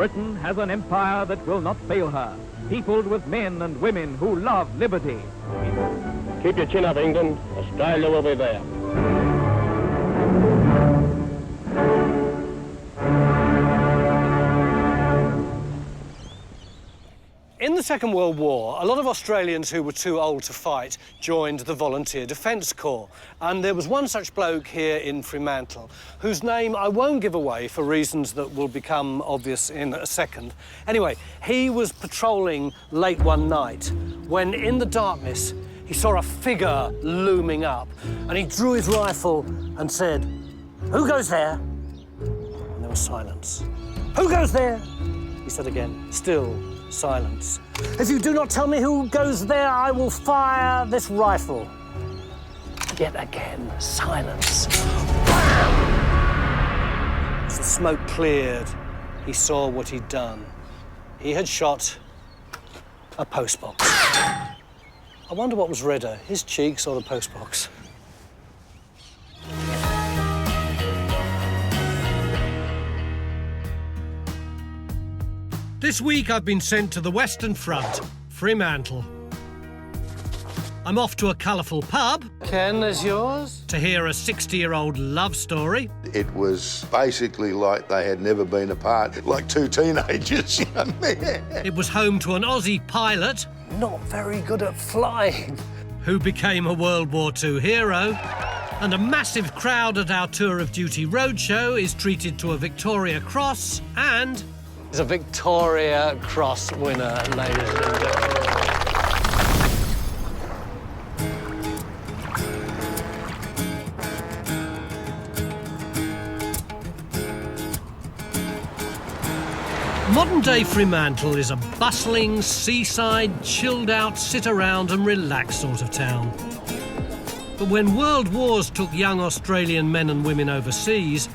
Britain has an empire that will not fail her, peopled with men and women who love liberty. Keep your chin up, England. Australia will be there. In the Second World War, a lot of Australians who were too old to fight joined the Volunteer Defence Corps. And there was one such bloke here in Fremantle, whose name I won't give away for reasons that will become obvious in a second. Anyway, he was patrolling late one night when, in the darkness, he saw a figure looming up, and he drew his rifle and said, "Who goes there?" And there was silence. "Who goes there?" he said again. Still silence. "If you do not tell me who goes there, I will fire this rifle." Yet again, silence. As the smoke cleared, he saw what he'd done. He had shot a postbox. I wonder what was redder, his cheeks or the postbox. This week I've been sent to the Western Front, Fremantle. I'm off to a colourful pub. Ken, there's yours. To hear a 60-year-old love story. It was basically like they had never been apart, like two teenagers, you know. It was home to an Aussie pilot. Not very good at flying. Who became a World War II hero. And a massive crowd at our Tour of Duty Roadshow is treated to a Victoria Cross and... is a Victoria Cross winner, ladies and gentlemen. Modern-day Fremantle is a bustling, seaside, chilled-out, sit-around and relax sort of town. But when world wars took young Australian men and women overseas,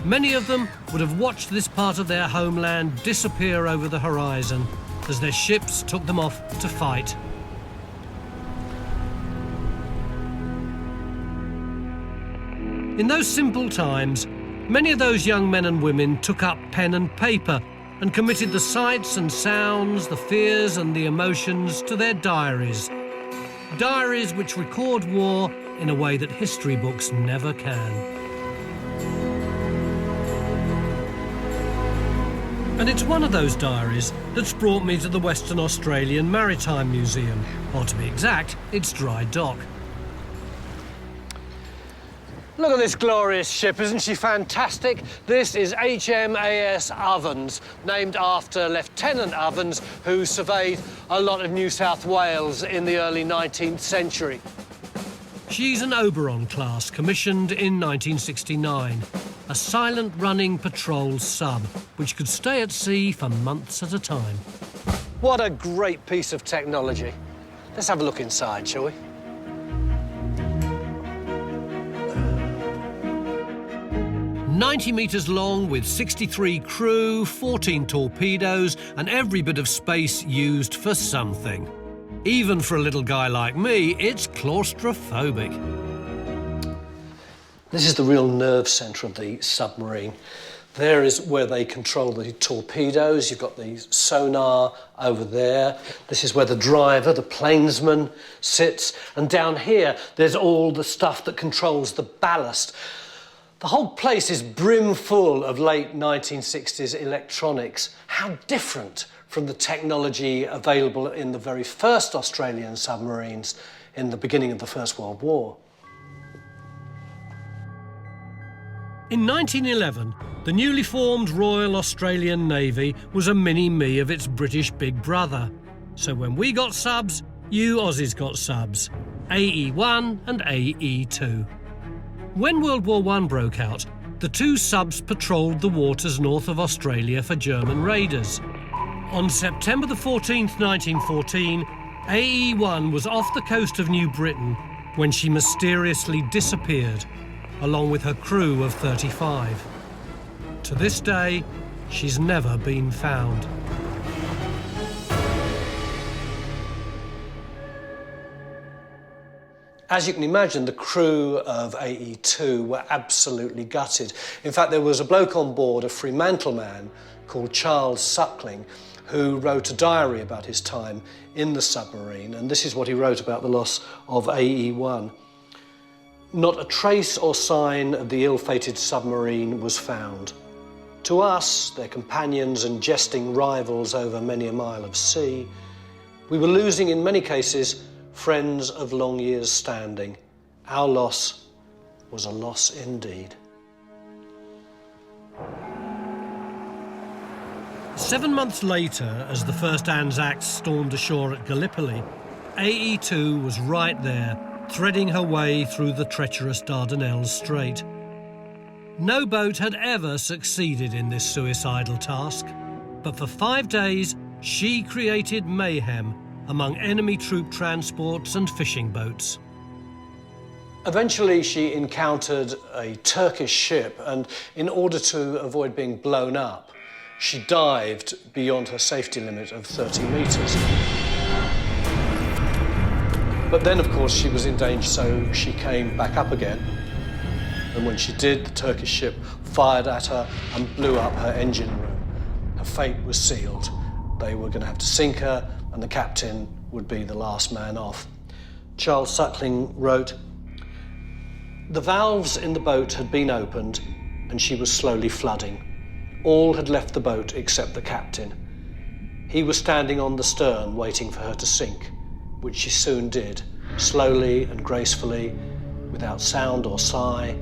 many of them would have watched this part of their homeland disappear over the horizon as their ships took them off to fight. In those simple times, many of those young men and women took up pen and paper and committed the sights and sounds, the fears and the emotions to their diaries. Diaries which record war in a way that history books never can. And it's one of those diaries that's brought me to the Western Australian Maritime Museum, or to be exact, its dry dock. Look at this glorious ship, isn't she fantastic? This is HMAS Ovens, named after Lieutenant Ovens, who surveyed a lot of New South Wales in the early 19th century. She's an Oberon class, commissioned in 1969. A silent-running patrol sub, which could stay at sea for months at a time. What a great piece of technology. Let's have a look inside, shall we? "90 metres long with 63 crew, 14 torpedoes and every bit of space used for something. Even for a little guy like me, it's claustrophobic." This is the real nerve centre of the submarine. There is where they control the torpedoes. You've got the sonar over there. This is where the driver, the plainsman, sits. And down here, there's all the stuff that controls the ballast. The whole place is brimful of late 1960s electronics. How different from the technology available in the very first Australian submarines in the beginning of the First World War. In 1911, the newly formed Royal Australian Navy was a mini-me of its British big brother. So when we got subs, you Aussies got subs. AE1 and AE2. When World War I broke out, the two subs patrolled the waters north of Australia for German raiders. On September the 14th, 1914, AE1 was off the coast of New Britain when she mysteriously disappeared, along with her crew of 35. To this day, she's never been found. As you can imagine, the crew of AE2 were absolutely gutted. In fact, there was a bloke on board, a Fremantle man called Choules who wrote a diary about his time in the submarine, and this is what he wrote about the loss of AE1. Not a trace or sign of the ill-fated submarine was found. To us, their companions and jesting rivals over many a mile of sea, we were losing, in many cases, friends of long years' standing. Our loss was a loss indeed. 7 months later, as the first Anzac stormed ashore at Gallipoli, AE2 was right there, threading her way through the treacherous Dardanelles Strait. No boat had ever succeeded in this suicidal task, but for 5 days she created mayhem among enemy troop transports and fishing boats. Eventually she encountered a Turkish ship, and in order to avoid being blown up, she dived beyond her safety limit of 30 metres. But then, of course, she was in danger, so she came back up again. And when she did, the Turkish ship fired at her and blew up her engine room. Her fate was sealed. They were going to have to sink her, and the captain would be the last man off. Charles Suckling wrote, "The valves in the boat had been opened, and she was slowly flooding. All had left the boat except the captain. He was standing on the stern waiting for her to sink, which she soon did, slowly and gracefully, without sound or sigh,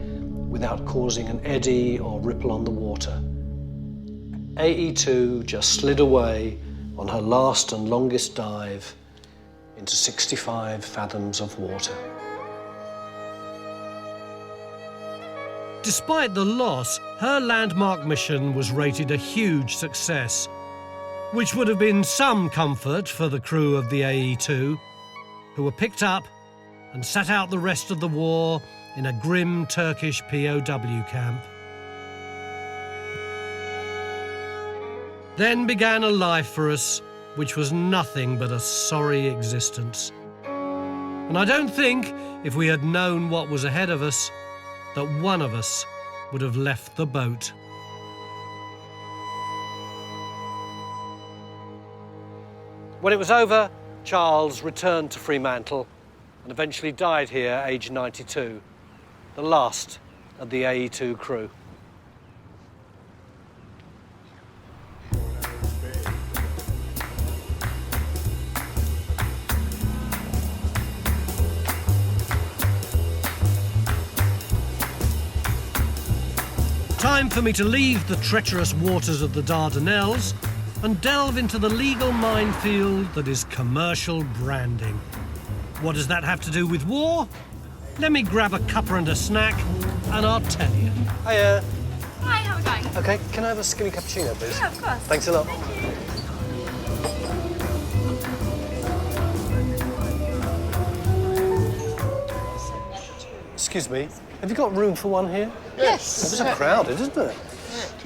without causing an eddy or ripple on the water. AE2 just slid away on her last and longest dive into 65 fathoms of water." Despite the loss, her landmark mission was rated a huge success, which would have been some comfort for the crew of the AE2, who were picked up and sat out the rest of the war in a grim Turkish POW camp. Then began a life for us which was nothing but a sorry existence. And I don't think, if we had known what was ahead of us, that one of us would have left the boat. When it was over, Charles returned to Fremantle and eventually died here, aged 92, the last of the AE2 crew. Time for me to leave the treacherous waters of the Dardanelles and delve into the legal minefield that is commercial branding. What does that have to do with war? Let me grab a cuppa and a snack, and I'll tell you. Hiya. Hi, how are we going? OK, can I have a skinny cappuccino, please? Yeah, of course. Thanks a lot. Excuse me, have you got room for one here? Yes. It's so crowded, isn't it?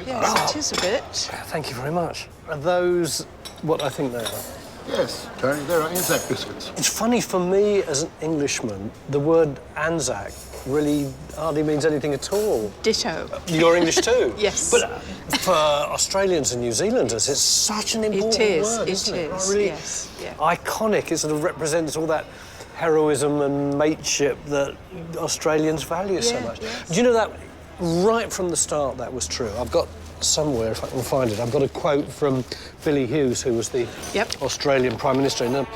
Yes, it is a bit. Thank you very much. Are those what I think they are? Yes, Tony, they're Anzac biscuits. It's funny, for me as an Englishman, the word Anzac really hardly means anything at all. Ditto. You're English too? Yes. But for Australians and New Zealanders, it's such an important word, isn't it? It is, Really yes. Yeah. iconic. It sort of represents all that heroism and mateship that Australians value so much. Yes. Do you know that right from the start that was true? I've got somewhere, if I can find it, I've got a quote from Billy Hughes, who was the Australian Prime Minister. And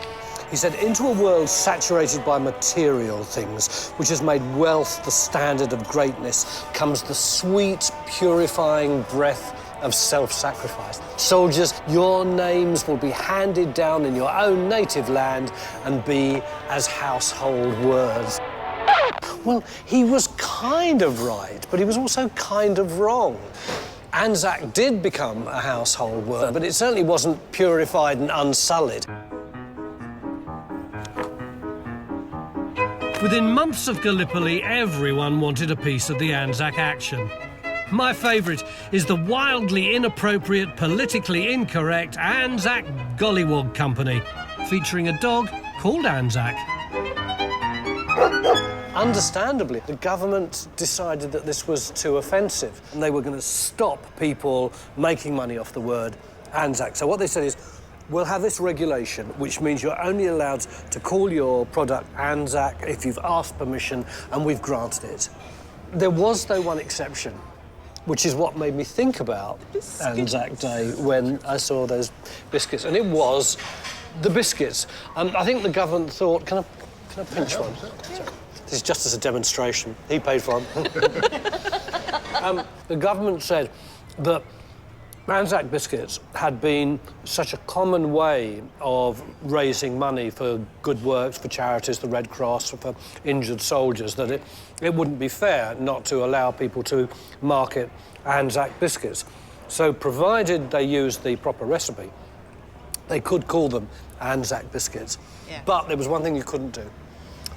he said, "Into a world saturated by material things, which has made wealth the standard of greatness, comes the sweet, purifying breath of self-sacrifice. Soldiers, your names will be handed down in your own native land and be as household words." Well, he was kind of right, but he was also kind of wrong. Anzac did become a household word, but it certainly wasn't purified and unsullied. Within months of Gallipoli, everyone wanted a piece of the Anzac action. My favourite is the wildly inappropriate, politically incorrect Anzac Gollywog Company, featuring a dog called Anzac. Understandably, the government decided that this was too offensive and they were going to stop people making money off the word Anzac. So what they said is, we'll have this regulation, which means you're only allowed to call your product Anzac if you've asked permission, and we've granted it. There was, though, one exception, which is what made me think about Anzac Day when I saw those biscuits, and it was the biscuits. I think the government thought, can I pinch one? This is just as a demonstration. He paid for them. The government said that Anzac biscuits had been such a common way of raising money for good works, for charities, the Red Cross, for injured soldiers, that it wouldn't be fair not to allow people to market Anzac biscuits. So, provided they used the proper recipe, they could call them Anzac biscuits. Yeah. But there was one thing you couldn't do.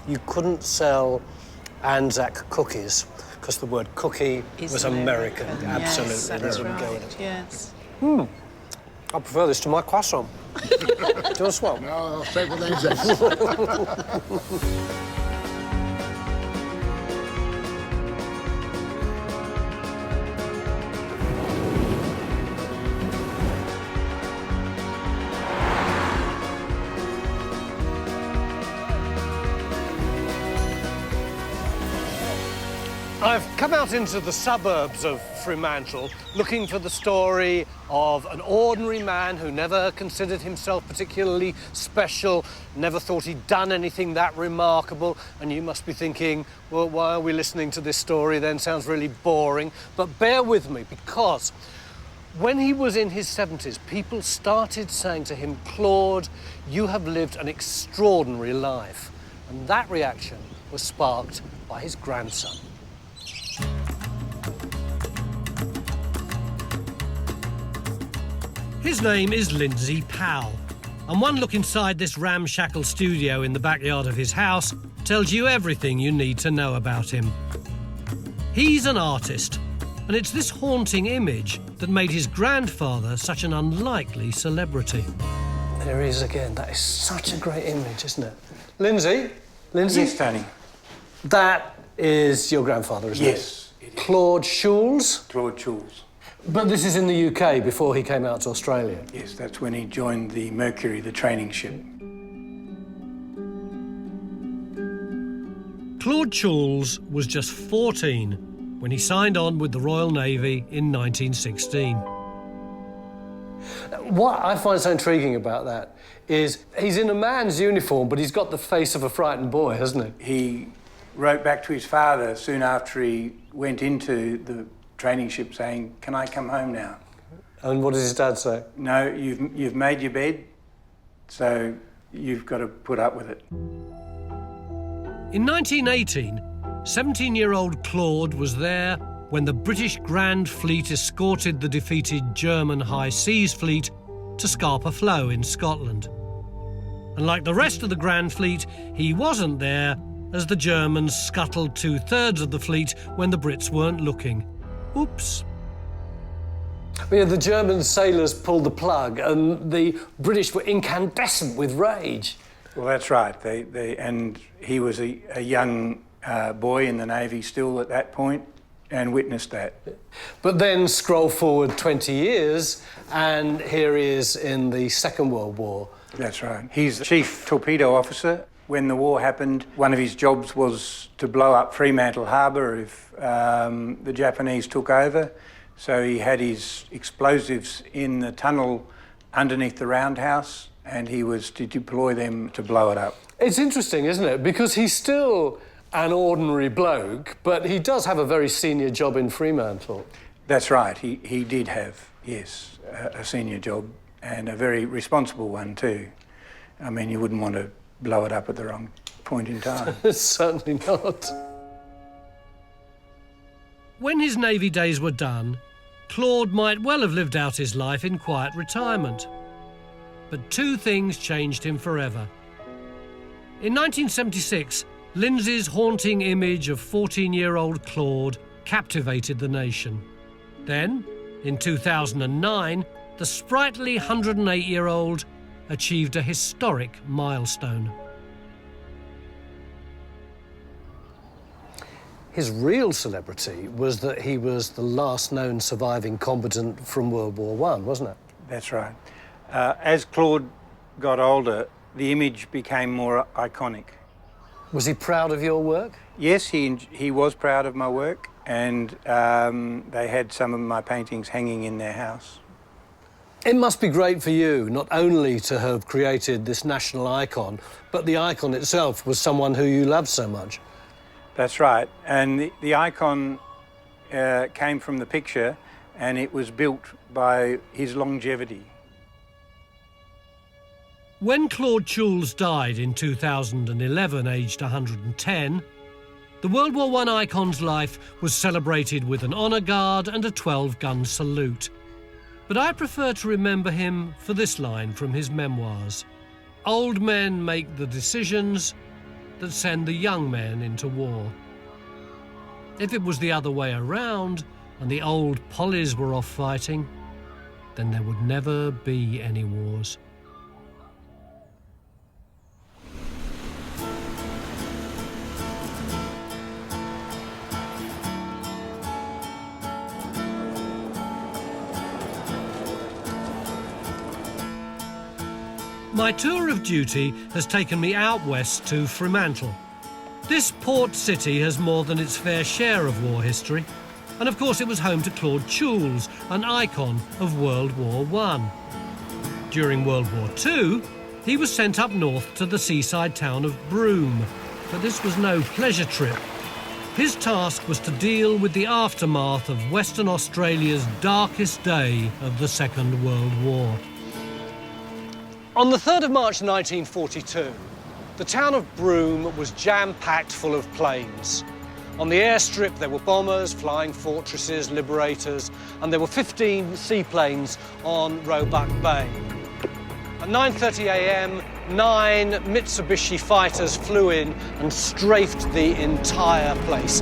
You couldn't sell Anzac cookies, because the word cookie was American. Absolutely. Yes, They that's wouldn't go in right. it. Yes. I prefer this to my croissant. Do you want a swap? No, I'll stay with Anzac. I've come out into the suburbs of Fremantle looking for the story of an ordinary man who never considered himself particularly special, never thought he'd done anything that remarkable. And you must be thinking, well, why are we listening to this story then? Sounds really boring. But bear with me, because when he was in his 70s, people started saying to him, Claude, you have lived an extraordinary life. And that reaction was sparked by his grandson. His name is Lindsay Powell, and one look inside this ramshackle studio in the backyard of his house tells you everything you need to know about him. He's an artist, and it's this haunting image that made his grandfather such an unlikely celebrity. There he is again. That is such a great image, isn't it? Lindsay? Lindsay? Yes, Tony. That is your grandfather, isn't it? Yes, it is. Claude Choules? Claude Choules. But this is in the UK before he came out to Australia. Yes, that's when he joined the Mercury, the training ship. Claude Choules was just 14 when he signed on with the Royal Navy in 1916. What I find so intriguing about that is he's in a man's uniform, but he's got the face of a frightened boy, hasn't he? He wrote back to his father soon after he went into the training ship saying, can I come home now? And what does his dad say? No, you've made your bed, so you've got to put up with it. In 1918, 17-year-old Claude was there when the British Grand Fleet escorted the defeated German High Seas Fleet to Scapa Flow in Scotland. And like the rest of the Grand Fleet, he wasn't there as the Germans scuttled 2/3 of the fleet when the Brits weren't looking. Oops. Yeah, the German sailors pulled the plug and the British were incandescent with rage. Well, that's right. And he was a young boy in the Navy still at that point and witnessed that. But then scroll forward 20 years and here he is in the Second World War. That's right. He's the chief torpedo officer. When the war happened, one of his jobs was to blow up Fremantle Harbour if the Japanese took over. So he had his explosives in the tunnel underneath the roundhouse and he was to deploy them to blow it up. It's interesting, isn't it? Because he's still an ordinary bloke, but he does have a very senior job in Fremantle. That's right. He did have, yes, a senior job and a very responsible one too. I mean, you wouldn't want to blow it up at the wrong point in time. Certainly not. When his Navy days were done, Claude might well have lived out his life in quiet retirement. But two things changed him forever. In 1976, Lindsay's haunting image of 14-year-old Claude captivated the nation. Then, in 2009, the sprightly 108-year-old achieved a historic milestone. His real celebrity was that he was the last known surviving combatant from World War I, wasn't it? That's right. As Claude got older, the image became more iconic. Was he proud of your work? Yes, he was proud of my work, and they had some of my paintings hanging in their house. It must be great for you, not only to have created this national icon, but the icon itself was someone who you loved so much. That's right, and the icon came from the picture, and it was built by his longevity. When Claude Choules died in 2011, aged 110, the World War I icon's life was celebrated with an honour guard and a 12-gun salute. But I prefer to remember him for this line from his memoirs. Old men make the decisions that send the young men into war. If it was the other way around and the old pollies were off fighting, then there would never be any wars. My tour of duty has taken me out west to Fremantle. This port city has more than its fair share of war history, and of course it was home to Claude Choules, an icon of World War I. During World War II, he was sent up north to the seaside town of Broome, but this was no pleasure trip. His task was to deal with the aftermath of Western Australia's darkest day of the Second World War. On the 3rd of March 1942, the town of Broome was jam-packed full of planes. On the airstrip there were bombers, flying fortresses, liberators, and there were 15 seaplanes on Roebuck Bay. At 9:30 a.m, 9 Mitsubishi fighters flew in and strafed the entire place.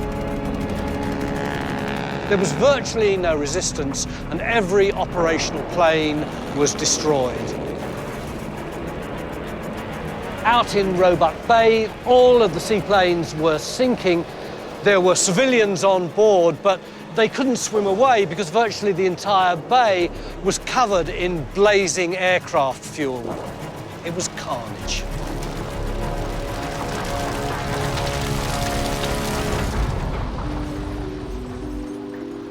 There was virtually no resistance, and every operational plane was destroyed. Out in Roebuck Bay, all of the seaplanes were sinking. There were civilians on board, but they couldn't swim away because virtually the entire bay was covered in blazing aircraft fuel. It was carnage.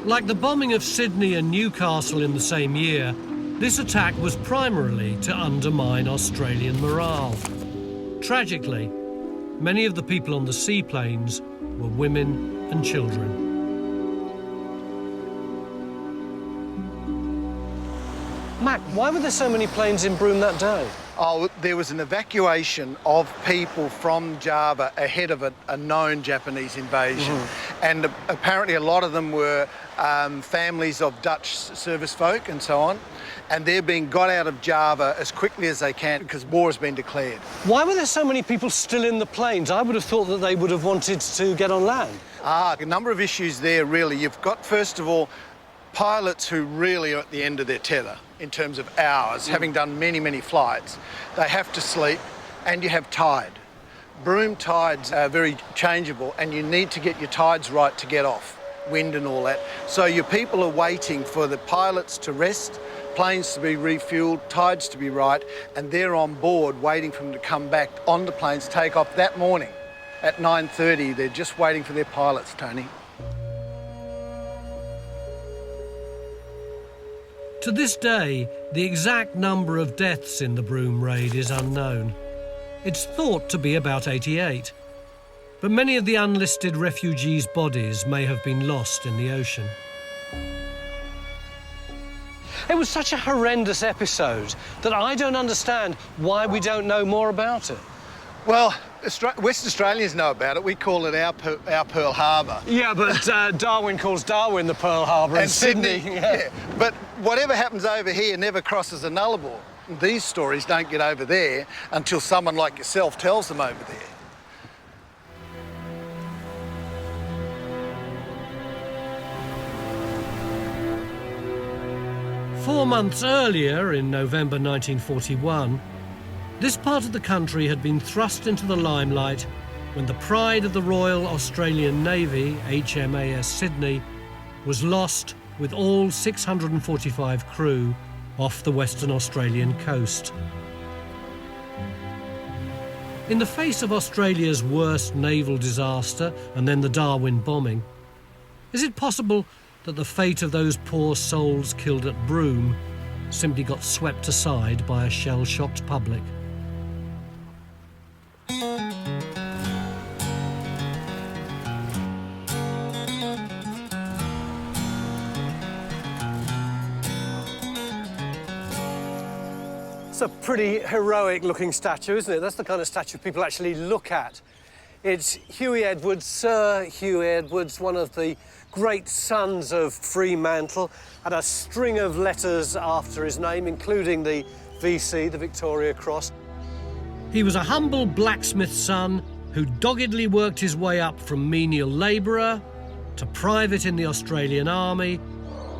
Like the bombing of Sydney and Newcastle in the same year, this attack was primarily to undermine Australian morale. Tragically, many of the people on the seaplanes were women and children. Mac, why were there so many planes in Broome that day? Oh, there was an evacuation of people from Java ahead of a known Japanese invasion. And apparently a lot of them were families of Dutch service folk and so on. And they're being got out of Java as quickly as they can because war has been declared. Why were there so many people still in the planes? I would have thought that they would have wanted to get on land. A number of issues there, really. You've got, first of all, pilots who really are at the end of their tether in terms of hours, having done many, many flights. They have to sleep, and you have tide. Broome tides are very changeable, and you need to get your tides right to get off, wind and all that. So your people are waiting for the pilots to rest, planes to be refueled, tides to be right, and they're on board waiting for them to come back on the planes, take off that morning at 9:30. They're just waiting for their pilots, Tony. To this day, the exact number of deaths in the Broome raid is unknown. It's thought to be about 88, but many of the unlisted refugees' bodies may have been lost in the ocean. It was such a horrendous episode that I don't understand why we don't know more about it. Well, West Australians know about it. We call it our Pearl Harbor. Yeah, but Darwin calls Darwin the Pearl Harbor and Sydney. Yeah. But whatever happens over here never crosses a nullarbor. These stories don't get over there until someone like yourself tells them over there. Four months earlier, in November 1941, this part of the country had been thrust into the limelight when the pride of the Royal Australian Navy, HMAS Sydney, was lost with all 645 crew off the Western Australian coast. In the face of Australia's worst naval disaster and then the Darwin bombing, is it possible that the fate of those poor souls killed at Broome simply got swept aside by a shell-shocked public? It's a pretty heroic-looking statue, isn't it? That's the kind of statue people actually look at. It's Hugh Edwards, Sir Hugh Edwards, one of the great sons of Fremantle, had a string of letters after his name, including the VC, the Victorian Cross. He was a humble blacksmith's son who doggedly worked his way up from menial labourer to private in the Australian Army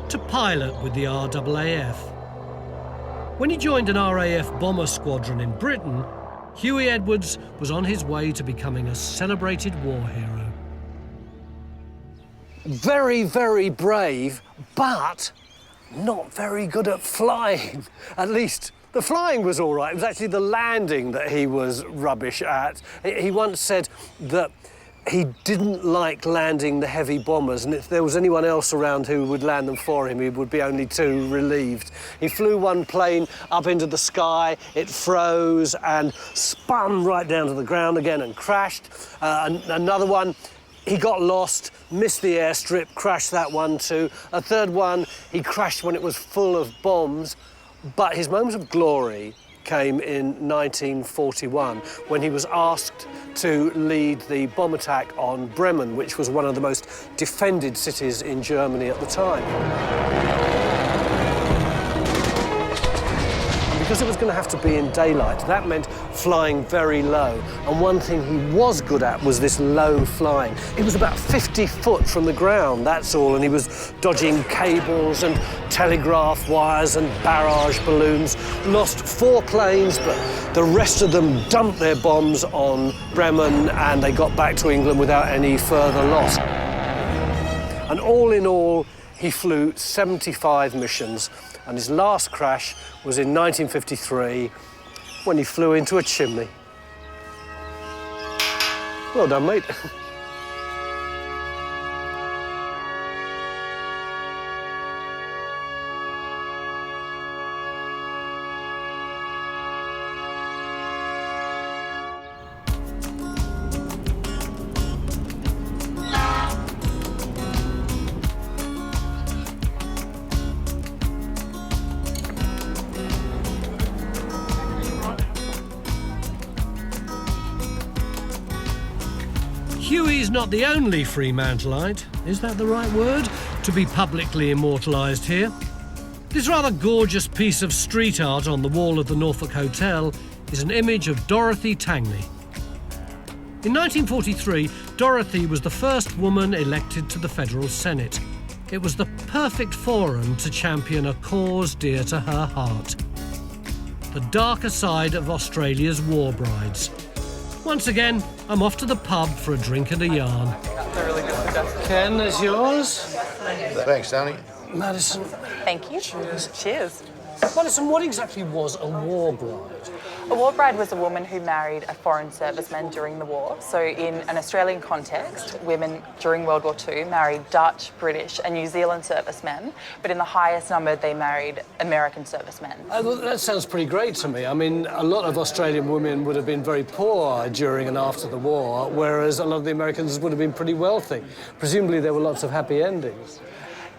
to pilot with the RAAF. When he joined an RAF bomber squadron in Britain, Hughie Edwards was on his way to becoming a celebrated war hero. Very, very brave, but not very good at flying. At least the flying was all right. It was actually the landing that he was rubbish at. He once said that he didn't like landing the heavy bombers, and if there was anyone else around who would land them for him, he would be only too relieved. He flew one plane up into the sky, it froze and spun right down to the ground again and crashed. Another one, he got lost, missed the airstrip, crashed that one too. A third one, he crashed when it was full of bombs, but his moment of glory came in 1941 when he was asked to lead the bomb attack on Bremen, which was one of the most defended cities in Germany at the time. Because it was going to have to be in daylight, that meant flying very low. And one thing he was good at was this low flying. He was about 50 foot from the ground, that's all, and he was dodging cables and telegraph wires and barrage balloons. Lost 4 planes, but the rest of them dumped their bombs on Bremen and they got back to England without any further loss. And all in all, he flew 75 missions. And his last crash was in 1953 when he flew into a chimney. Well done, mate. Hughie's not the only Fremantleite, is that the right word, to be publicly immortalised here. This rather gorgeous piece of street art on the wall of the Norfolk Hotel is an image of Dorothy Tangney. In 1943, Dorothy was the first woman elected to the Federal Senate. It was the perfect forum to champion a cause dear to her heart: the darker side of Australia's war brides. Once again, I'm off to the pub for a drink and a yarn. Ken, there's yours. Thanks, Tony. Madison. Thank you. Cheers. Cheers. Madison, what exactly was a war bride? A war bride was a woman who married a foreign serviceman during the war. So in an Australian context, women during World War II married Dutch, British and New Zealand servicemen, but in the highest number they married American servicemen. Well, that sounds pretty great to me. I mean, a lot of Australian women would have been very poor during and after the war, whereas a lot of the Americans would have been pretty wealthy. Presumably there were lots of happy endings.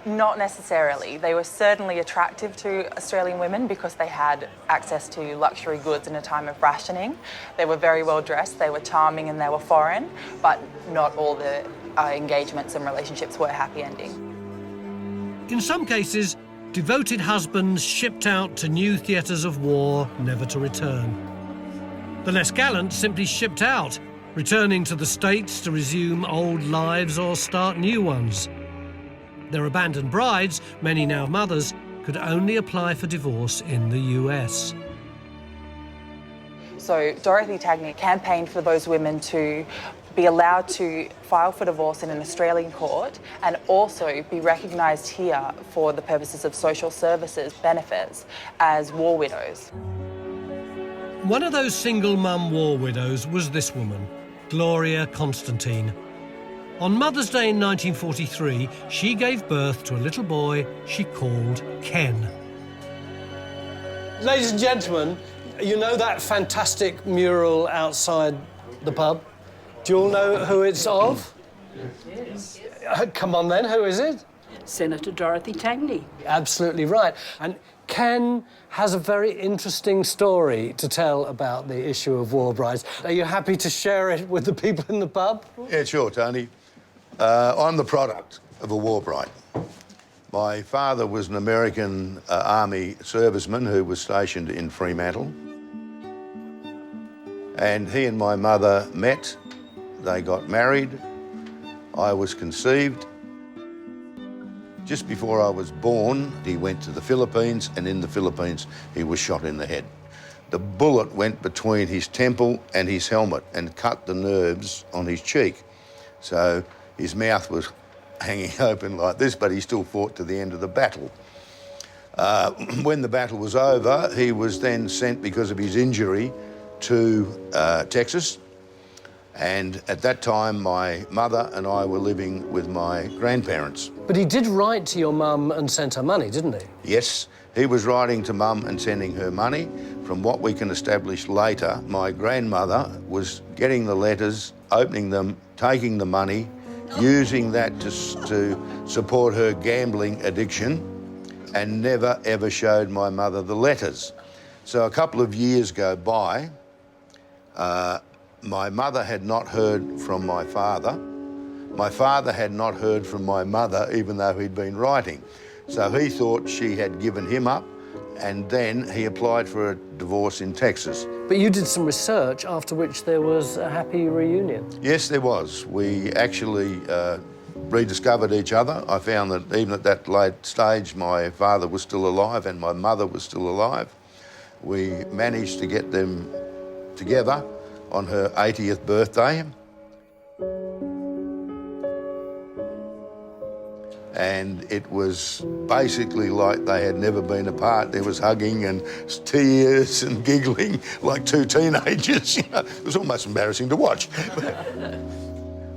Not necessarily. They were certainly attractive to Australian women because they had access to luxury goods in a time of rationing. They were very well dressed, they were charming and they were foreign, but not all the engagements and relationships were happy ending. In some cases, devoted husbands shipped out to new theatres of war, never to return. The less gallant simply shipped out, returning to the States to resume old lives or start new ones. Their abandoned brides, many now mothers, could only apply for divorce in the US. So Dorothy Tangney campaigned for those women to be allowed to file for divorce in an Australian court and also be recognised here for the purposes of social services benefits as war widows. One of those single mum war widows was this woman, Gloria Constantine. On Mother's Day in 1943, she gave birth to a little boy she called Ken. Ladies and gentlemen, you know that fantastic mural outside the pub? Do you all know who it's of? Yes. Come on then, who is it? Senator Dorothy Tangney. Absolutely right. And Ken has a very interesting story to tell about the issue of war brides. Are you happy to share it with the people in the pub? Yeah, sure, Tony. I'm the product of a war bride. My father was an American Army serviceman who was stationed in Fremantle. And he and my mother met, they got married, I was conceived. Just before I was born, he went to the Philippines, and in the Philippines, he was shot in the head. The bullet went between his temple and his helmet and cut the nerves on his cheek. So his mouth was hanging open like this, but he still fought to the end of the battle. When the battle was over, he was then sent, because of his injury, to Texas. And at that time, my mother and I were living with my grandparents. But he did write to your mum and sent her money, didn't he? Yes, he was writing to Mum and sending her money. From what we can establish later, my grandmother was getting the letters, opening them, taking the money, using that to support her gambling addiction, and never, ever showed my mother the letters. So a couple of years go by. My mother had not heard from my father. My father had not heard from my mother, even though he'd been writing. So he thought she had given him up, and then he applied for a divorce in Texas. But you did some research, after which there was a happy reunion. Yes, there was. We actually rediscovered each other. I found that even at that late stage, my father was still alive and my mother was still alive. We managed to get them together on her 80th birthday. And it was basically like they had never been apart. There was hugging and tears and giggling like two teenagers. You know, it was almost embarrassing to watch.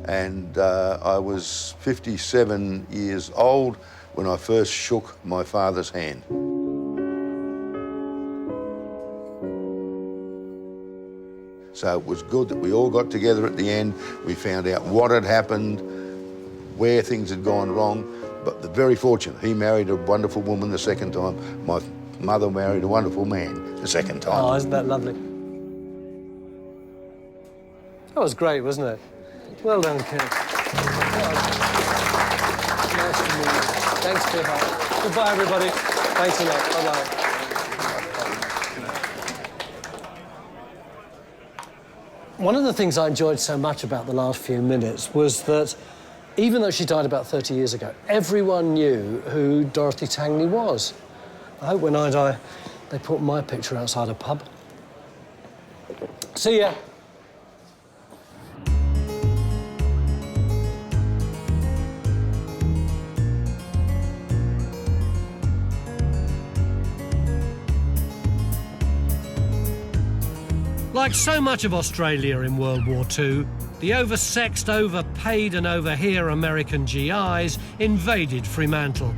And I was 57 years old when I first shook my father's hand. So it was good that we all got together at the end. We found out what had happened, where things had gone wrong. But the very fortunate, he married a wonderful woman the second time. My mother married a wonderful man the second time. Oh, isn't that lovely? That was great, wasn't it? Well done, Ken. Nice to meet you. Thanks for your help. Goodbye, everybody. Thanks a lot. Bye-bye. One of the things I enjoyed so much about the last few minutes was that even though she died about 30 years ago, everyone knew who Dorothy Tangney was. I hope when I die, they put my picture outside a pub. See ya. Like so much of Australia in World War II, the oversexed, overpaid and overhere American GIs invaded Fremantle.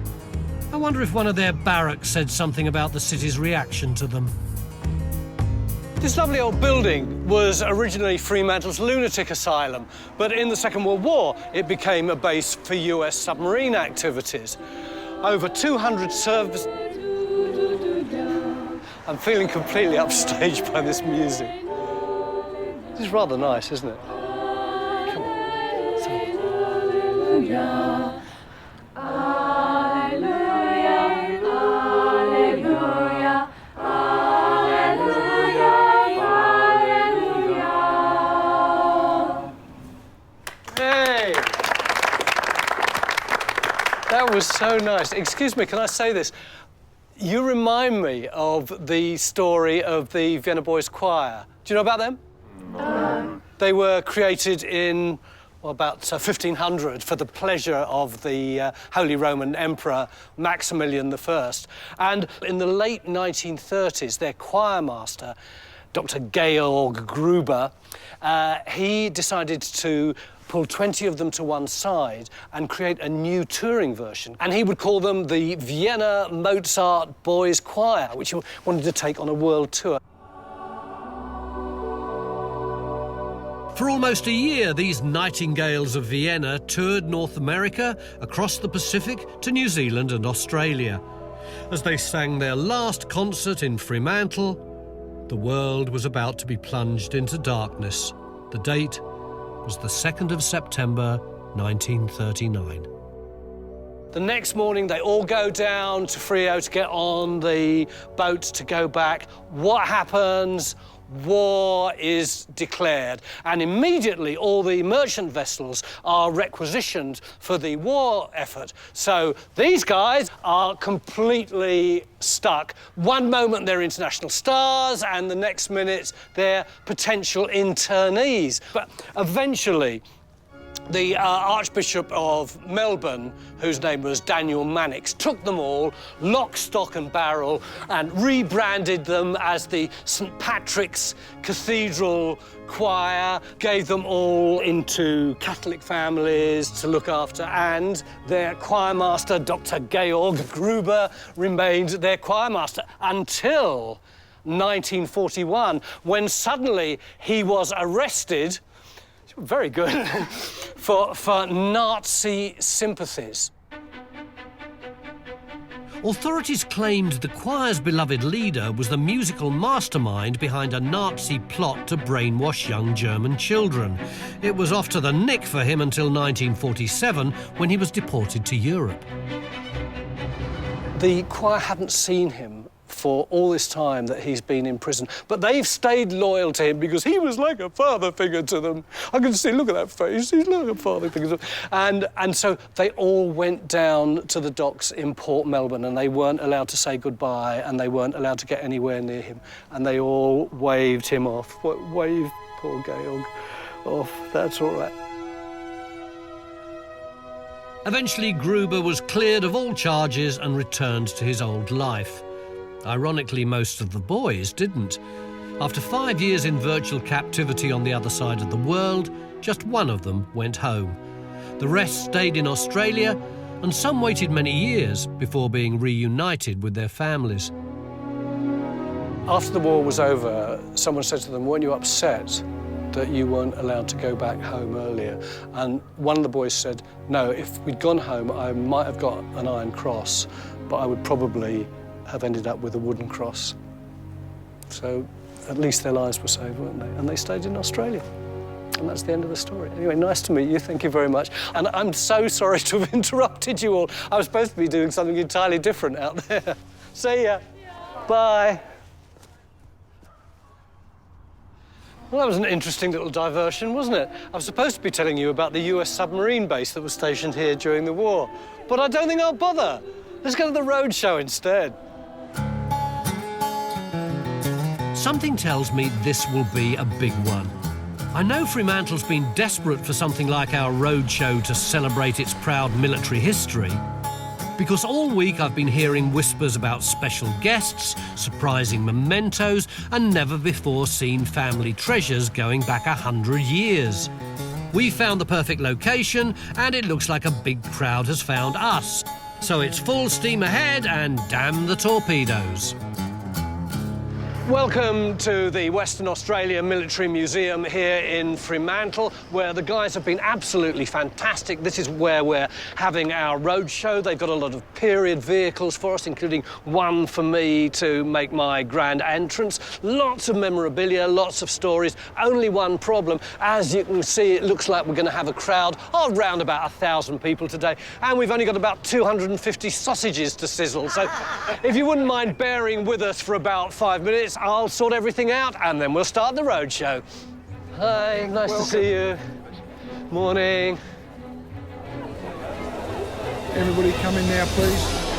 I wonder if one of their barracks said something about the city's reaction to them. This lovely old building was originally Fremantle's lunatic asylum, but in the Second World War, it became a base for US submarine activities. Over 200 service... I'm feeling completely upstaged by this music. This is rather nice, isn't it? Come on. Alleluia, alleluia, alleluia, alleluia, alleluia. Hey! That was so nice. Excuse me, can I say this? You remind me of the story of the Vienna Boys Choir. Do you know about them? No. They were created in about 1500 for the pleasure of the Holy Roman Emperor Maximilian I. And in the late 1930s, their choirmaster, Dr. Georg Gruber, he decided to pull 20 of them to one side and create a new touring version. And he would call them the Vienna Mozart Boys Choir, which he wanted to take on a world tour. For almost a year, these Nightingales of Vienna toured North America, across the Pacific to New Zealand and Australia. As they sang their last concert in Fremantle, the world was about to be plunged into darkness. The date was the 2nd of September, 1939. The next morning, they all go down to Freo to get on the boat to go back. What happens? War is declared, and immediately all the merchant vessels are requisitioned for the war effort. So these guys are completely stuck. One moment they're international stars, and the next minute they're potential internees. But eventually, the Archbishop of Melbourne, whose name was Daniel Mannix, took them all, lock, stock and barrel, and rebranded them as the St Patrick's Cathedral Choir, gave them all into Catholic families to look after, and their choirmaster, Dr. Georg Gruber, remained their choirmaster until 1941, when suddenly he was arrested. Very good. for Nazi sympathies. Authorities claimed the choir's beloved leader was the musical mastermind behind a Nazi plot to brainwash young German children. It was off to the nick for him until 1947, when he was deported to Europe. The choir hadn't seen him for all this time that he's been in prison, but they've stayed loyal to him because he was like a father figure to them. I can see, look at that face, he's like a father figure to them. And so they all went down to the docks in Port Melbourne, and they weren't allowed to say goodbye, and they weren't allowed to get anywhere near him, and they all waved him off. Wave poor Georg off, that's all right. Eventually, Gruber was cleared of all charges and returned to his old life. Ironically, most of the boys didn't. After 5 years in virtual captivity on the other side of the world, just one of them went home. The rest stayed in Australia, and some waited many years before being reunited with their families. After the war was over, someone said to them, weren't you upset that you weren't allowed to go back home earlier? And one of the boys said, no, if we'd gone home, I might have got an Iron Cross, but I would probably have ended up with a wooden cross. So at least their lives were saved, weren't they? And they stayed in Australia. And that's the end of the story. Anyway, nice to meet you. Thank you very much. And I'm so sorry to have interrupted you all. I was supposed to be doing something entirely different out there. See ya. Bye. Well, that was an interesting little diversion, wasn't it? I was supposed to be telling you about the US submarine base that was stationed here during the war, but I don't think I'll bother. Let's go to the Roadshow instead. Something tells me this will be a big one. I know Fremantle's been desperate for something like our Roadshow to celebrate its proud military history, because all week I've been hearing whispers about special guests, surprising mementos, and never-before-seen family treasures going back 100 years. We found the perfect location, and it looks like a big crowd has found us. So it's full steam ahead and damn the torpedoes. Welcome to the Western Australia Military Museum here in Fremantle, where the guys have been absolutely fantastic. This is where we're having our roadshow. They've got a lot of period vehicles for us, including one for me to make my grand entrance. Lots of memorabilia, lots of stories. Only one problem. As you can see, it looks like we're going to have a crowd of around about 1,000 people today, and we've only got about 250 sausages to sizzle. So if you wouldn't mind bearing with us for about 5 minutes, I'll sort everything out and then we'll start the roadshow. Hi, nice to see you. Morning. Everybody come in now, please.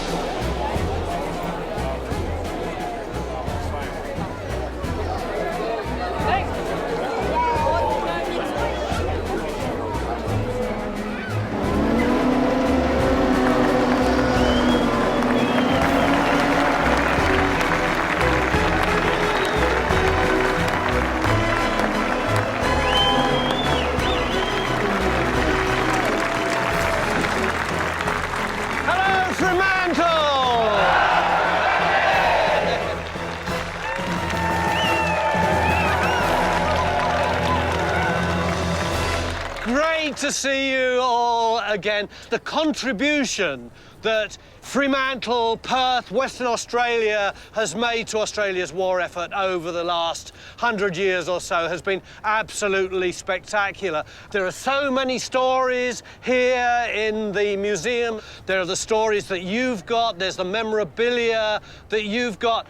to see you all again. The contribution that Fremantle, Perth, Western Australia has made to Australia's war effort over the last 100 years or so has been absolutely spectacular. There are so many stories here in the museum. There are the stories that you've got, there's the memorabilia that you've got.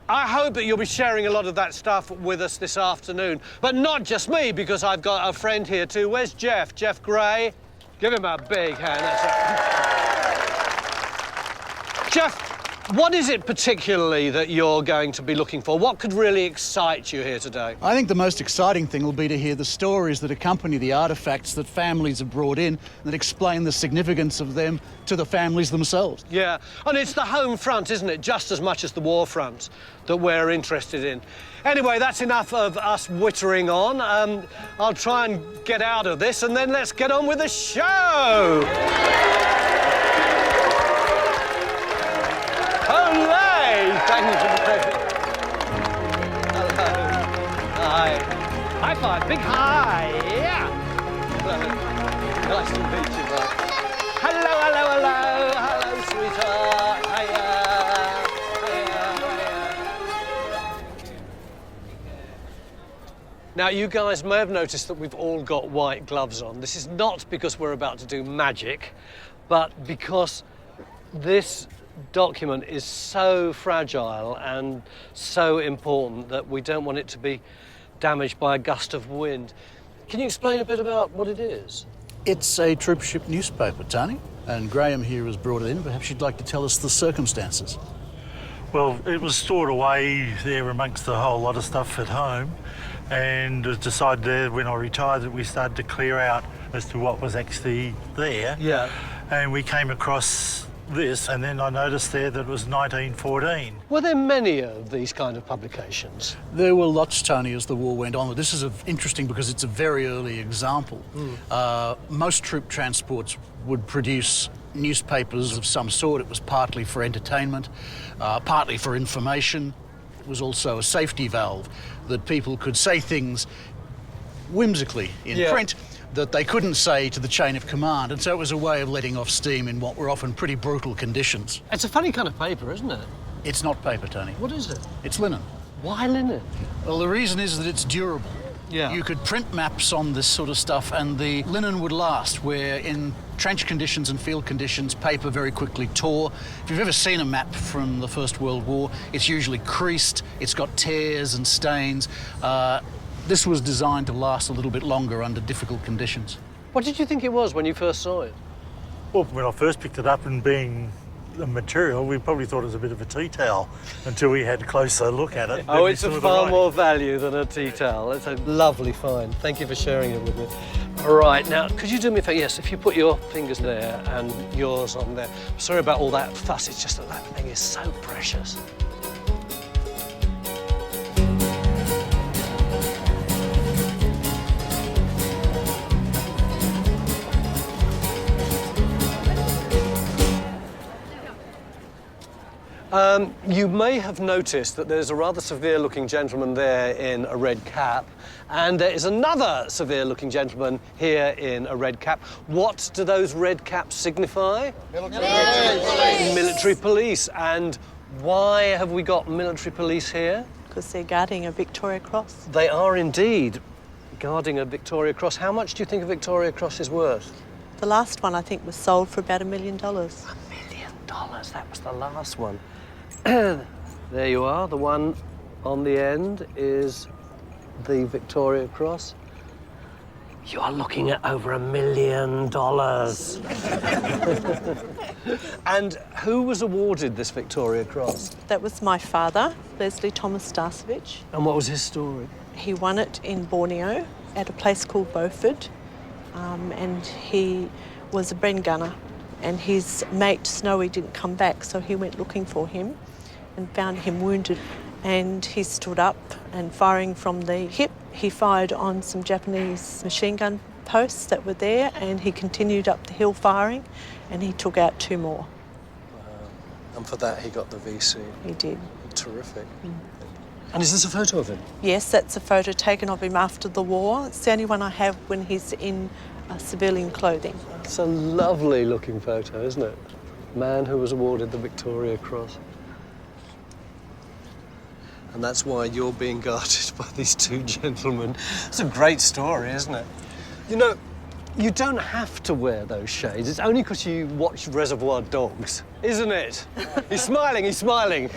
I hope that you'll be sharing a lot of that stuff with us this afternoon. But not just me, because I've got a friend here too. Where's Jeff? Jeff Gray? Give him a big hand. Jeff, what is it particularly that you're going to be looking for? What could really excite you here today? I think the most exciting thing will be to hear the stories that accompany the artefacts that families have brought in that explain the significance of them to the families themselves. Yeah, and it's the home front, isn't it, just as much as the war front that we're interested in. Anyway, that's enough of us wittering on. I'll try and get out of this, and then let's get on with the show! Olay! Thank you for the present. Hello. Hi. High five, big hi. Yeah. Hello. Nice to meet you, Mark. Hello, hello, hello. Hello, sweetheart. Hiya. Hiya. Now, you guys may have noticed that we've all got white gloves on. This is not because we're about to do magic, but because this document is so fragile and so important that we don't want it to be damaged by a gust of wind. Can you explain a bit about what it is? It's a troopship newspaper, Tony, and Graham here has brought it in. Perhaps you'd like to tell us the circumstances. Well, it was stored away there amongst a whole lot of stuff at home, and it was decided there when I retired that we started to clear out as to what was actually there. Yeah. And we came across this, and then I noticed there that it was 1914. Were there many of these kind of publications? There were lots, Tony, as the war went on. This is interesting because it's a very early example. Most troop transports would produce newspapers of some sort. It was partly for entertainment, partly for information. It was also a safety valve that people could say things whimsically in print that they couldn't say to the chain of command, and so it was a way of letting off steam in what were often pretty brutal conditions. It's a funny kind of paper, isn't it? It's not paper, Tony. What is it? It's linen. Why linen? Well, the reason is that it's durable. Yeah. You could print maps on this sort of stuff and the linen would last, where in trench conditions and field conditions, paper very quickly tore. If you've ever seen a map from the First World War, it's usually creased, it's got tears and stains. This was designed to last a little bit longer under difficult conditions. What did you think it was when you first saw it? Well, when I first picked it up and being the material, we probably thought it was a bit of a tea towel until we had a closer look at it. Oh, it's of far more value than a tea towel. It's a lovely find. Thank you for sharing it with me. All right, now, could you do me a favour? Yes, if you put your fingers there and yours on there. Sorry about all that fuss, it's just that that thing is so precious. You may have noticed that there's a rather severe-looking gentleman there in a red cap, and there is another severe-looking gentleman here in a red cap. What do those red caps signify? Military police. Military police. And why have we got military police here? Because they're guarding a Victoria Cross. They are indeed guarding a Victoria Cross. How much do you think a Victoria Cross is worth? The last one, I think, was sold for about $1 million. $1 million? That was the last one. There you are. The one on the end is the Victoria Cross. You are looking at over $1 million. And who was awarded this Victoria Cross? That was my father, Leslie Thomas Starcevich. And what was his story? He won it in Borneo at a place called Beaufort, and he was a Bren gunner. And his mate, Snowy, didn't come back, so he went looking for him and found him wounded. And he stood up and firing from the hip, he fired on some Japanese machine gun posts that were there, and he continued up the hill firing, and he took out 2 more. Wow. And for that, he got the VC. He did. Terrific. And is this a photo of him? Yes, that's a photo taken of him after the war. It's the only one I have when he's in civilian clothing. It's a lovely looking photo, isn't it? Man who was awarded the Victoria Cross. And that's why you're being guarded by these two gentlemen. It's a great story, isn't it? You know, you don't have to wear those shades. It's only because you watch Reservoir Dogs, isn't it? He's smiling, he's smiling.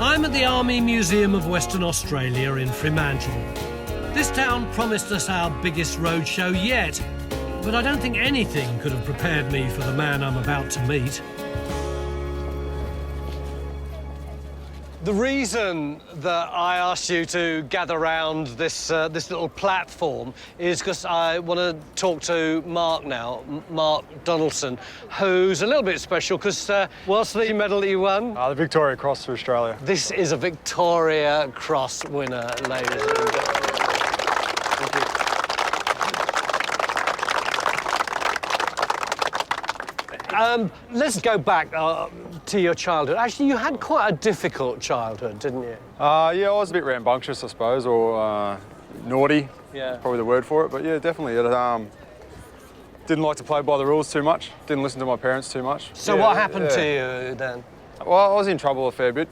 I'm at the Army Museum of Western Australia in Fremantle. This town promised us our biggest roadshow yet, but I don't think anything could have prepared me for the man I'm about to meet. The reason that I asked you to gather around this little platform is because I want to talk to Mark now, Mark Donaldson, who's a little bit special because what's the medal that you won? The Victoria Cross for Australia. This is a Victoria Cross winner, ladies and gentlemen. Let's go back to your childhood. Actually, you had quite a difficult childhood, didn't you? Yeah, I was a bit rambunctious, I suppose, or naughty. Yeah. Probably the word for it. But yeah, definitely. Didn't like to play by the rules too much. Didn't listen to my parents too much. So what happened to you then? Well, I was in trouble a fair bit.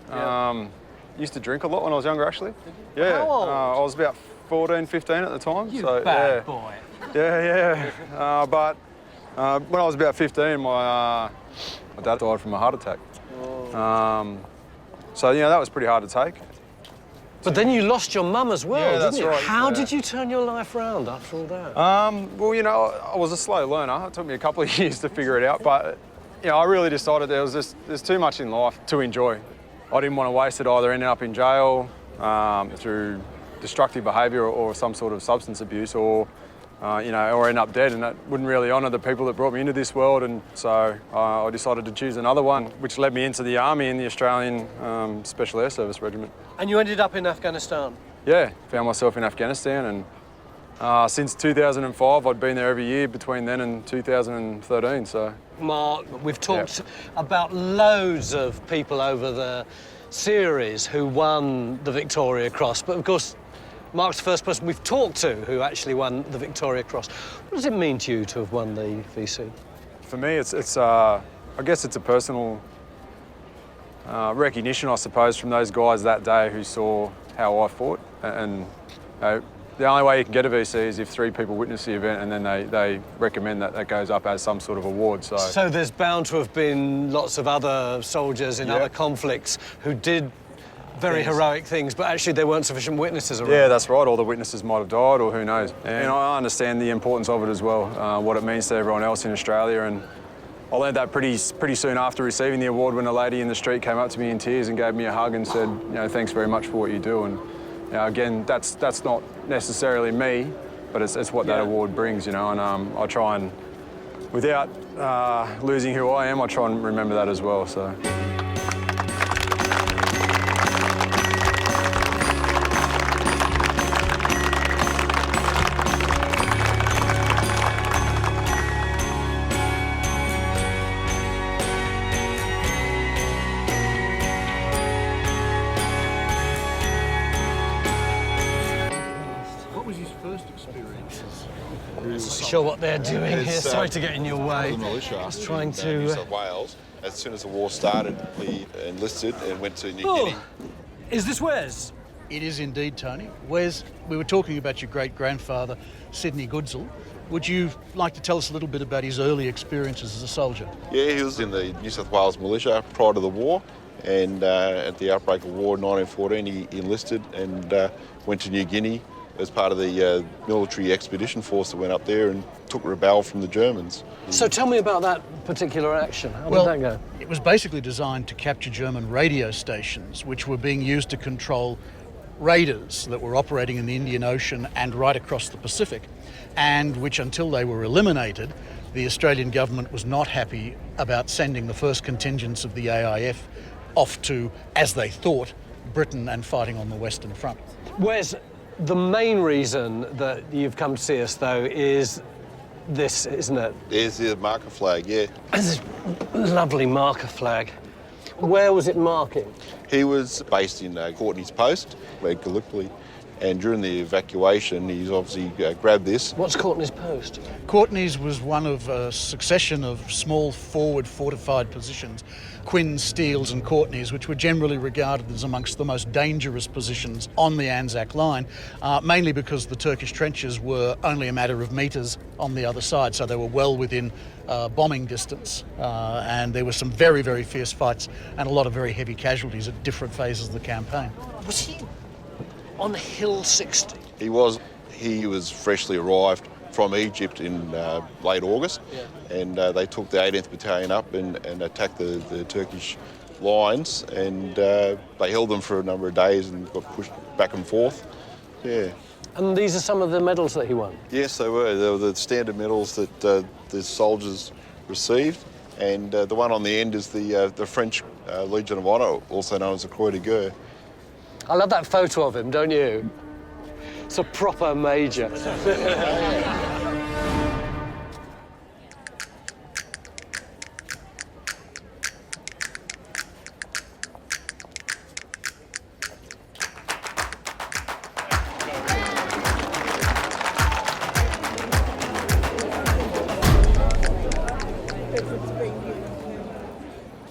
Used to drink a lot when I was younger, actually. Yeah. How old? I was about 14, 15 at the time. You so, bad boy. Yeah. But when I was about 15, my dad died from a heart attack. So, you know, that was pretty hard to take. But then you lost your mum as well, Yeah, didn't that's you? right, How yeah. did you turn your life round after all that? Well, you know, I was a slow learner. It took me a couple of years to figure it out, but, you know, I really decided there's too much in life to enjoy. I didn't want to waste it either ending up in jail through destructive behaviour or some sort of substance abuse or, you know, or end up dead, and that wouldn't really honour the people that brought me into this world, and so I decided to choose another one, which led me into the Army in the Australian Special Air Service Regiment. And you ended up in Afghanistan? Yeah, found myself in Afghanistan, and since 2005 I'd been there every year between then and 2013, so... Mark, we've talked about loads of people over the series who won the Victoria Cross, but of course Mark's the first person we've talked to who actually won the Victoria Cross. What does it mean to you to have won the VC? For me, it's I guess it's a personal recognition, I suppose, from those guys that day who saw how I fought. And you know, the only way you can get a VC is if 3 people witness the event, and then they recommend that goes up as some sort of award. So there's bound to have been lots of other soldiers in other conflicts who did very heroic things, but actually there weren't sufficient witnesses around. Yeah, that's right. All the witnesses might have died, or who knows. And I understand the importance of it as well, what it means to everyone else in Australia. And I learned that pretty soon after receiving the award, when a lady in the street came up to me in tears and gave me a hug and said, you know, thanks very much for what you do. And you know, again, that's not necessarily me, but it's what that award brings, you know. And I try and, without losing who I am, I try and remember that as well. So. Sure what they're doing here. Sorry to get in your way. The militia Just trying in New to... South Wales. As soon as the war started, we enlisted and went to New Guinea. Is this Wes? It is indeed, Tony. Wes, we were talking about your great-grandfather, Sidney Goodsell. Would you like to tell us a little bit about his early experiences as a soldier? Yeah, he was in the New South Wales militia prior to the war, and at the outbreak of war in 1914 he enlisted and went to New Guinea as part of the military expedition force that went up there and took Rabaul from the Germans. So tell me about that particular action. How Well, did that go? it was basically designed to capture German radio stations, which were being used to control raiders that were operating in the Indian Ocean and right across the Pacific, and which, until they were eliminated, the Australian government was not happy about sending the first contingents of the AIF off to, as they thought, Britain and fighting on the Western Front. Wes, the main reason that you've come to see us, though, is this, isn't it? There's the marker flag, yeah. This lovely marker flag. Where was it marking? He was based in Courtney's Post, Gallipoli, and during the evacuation, he's obviously grabbed this. What's Courtney's Post? Courtney's was one of a succession of small forward fortified positions, Quinns, Steeles and Courtneys, which were generally regarded as amongst the most dangerous positions on the Anzac line, mainly because the Turkish trenches were only a matter of metres on the other side, so they were well within bombing distance, and there were some very, very fierce fights and a lot of very heavy casualties at different phases of the campaign. Was he on Hill 60? He was freshly arrived from Egypt in late August, and they took the 18th Battalion up and attacked the Turkish lines, and they held them for a number of days and got pushed back and forth. Yeah. And these are some of the medals that he won? Yes, they were. They were the standard medals that the soldiers received, and the one on the end is the French Legion of Honour, also known as the Croix de Guerre. I love that photo of him, don't you? It's a proper major.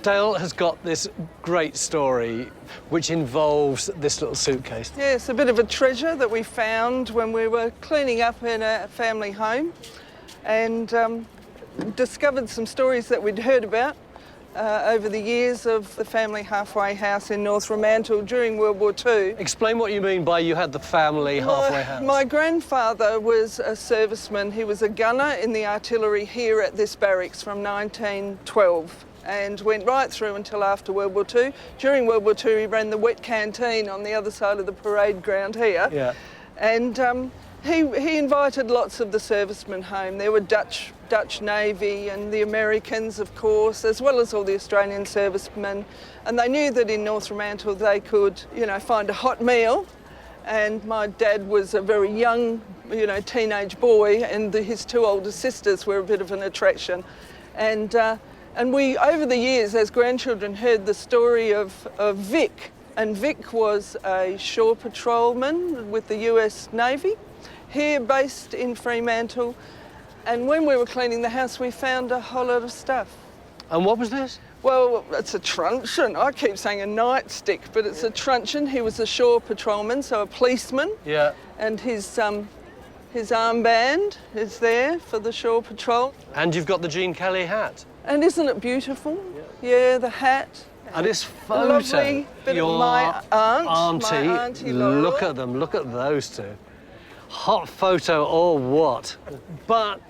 Dale has got this great story which involves this little suitcase. Yeah, it's a bit of a treasure that we found when we were cleaning up in a family home, and discovered some stories that we'd heard about over the years of the family halfway house in North Fremantle during World War II. Explain what you mean by you had the family halfway house. My grandfather was a serviceman. He was a gunner in the artillery here at this barracks from 1912. And went right through until after World War II. During World War II, he ran the wet canteen on the other side of the parade ground here. Yeah. And he invited lots of the servicemen home. There were Dutch Navy and the Americans, of course, as well as all the Australian servicemen. And they knew that in North Fremantle they could, find a hot meal. And my dad was a very young, teenage boy, and his two older sisters were a bit of an attraction. And we, over the years, as grandchildren, heard the story of Vic. And Vic was a shore patrolman with the US Navy, here based in Fremantle. And when we were cleaning the house, we found a whole lot of stuff. And what was this? Well, it's a truncheon. I keep saying a nightstick, but it's a truncheon. He was a shore patrolman, so a policeman. Yeah. And his armband is there for the shore patrol. And you've got the Jean Kelly hat. And isn't it beautiful? Yeah, the hat. And this photo, lovely bit of my auntie Laura. Look at them, look at those two. Hot photo or what? But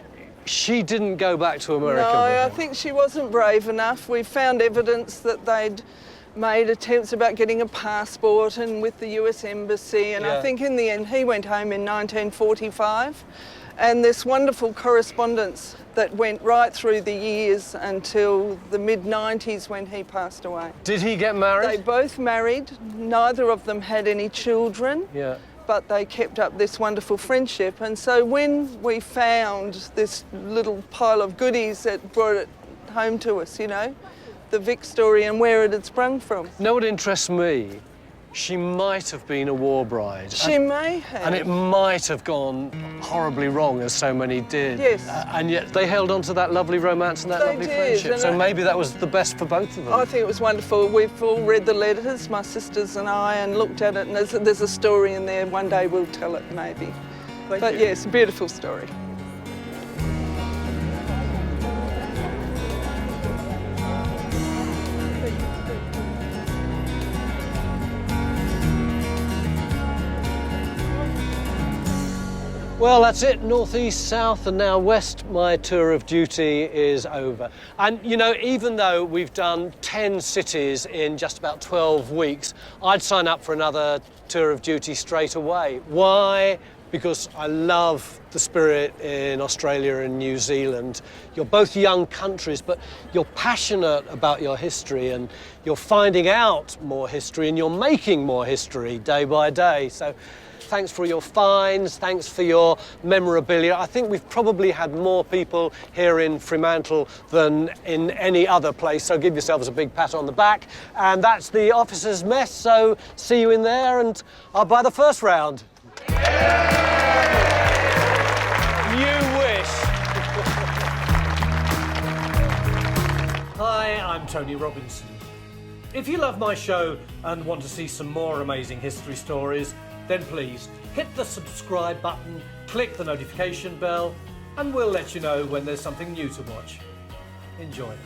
she didn't go back to America. No, I think she wasn't brave enough. We found evidence that they'd made attempts about getting a passport and with the US Embassy, and I think in the end he went home in 1945. And this wonderful correspondence that went right through the years until the mid-90s when he passed away. Did he get married? They both married. Neither of them had any children. Yeah. But they kept up this wonderful friendship. And so when we found this little pile of goodies, it brought it home to us, the Vic story and where it had sprung from. You know what interests me? She might have been a war bride. She may have. And it might have gone horribly wrong, as so many did. Yes. And yet they held on to that lovely romance and that lovely friendship. So maybe that was the best for both of them. I think it was wonderful. We've all read the letters, my sisters and I, and looked at it, and there's a story in there. One day we'll tell it, maybe. But yes, a beautiful story. Well, that's it. North, east, south, and now west. My tour of duty is over. And, even though we've done 10 cities in just about 12 weeks, I'd sign up for another tour of duty straight away. Why? Because I love the spirit in Australia and New Zealand. You're both young countries, but you're passionate about your history, and you're finding out more history, and you're making more history day by day. So thanks for your finds, thanks for your memorabilia. I think we've probably had more people here in Fremantle than in any other place, so give yourselves a big pat on the back. And that's the officers' mess, so see you in there, and I'll buy the first round. You wish. Hi, I'm Tony Robinson. If you love my show and want to see some more amazing history stories, then please hit the subscribe button, click the notification bell, and we'll let you know when there's something new to watch. Enjoy.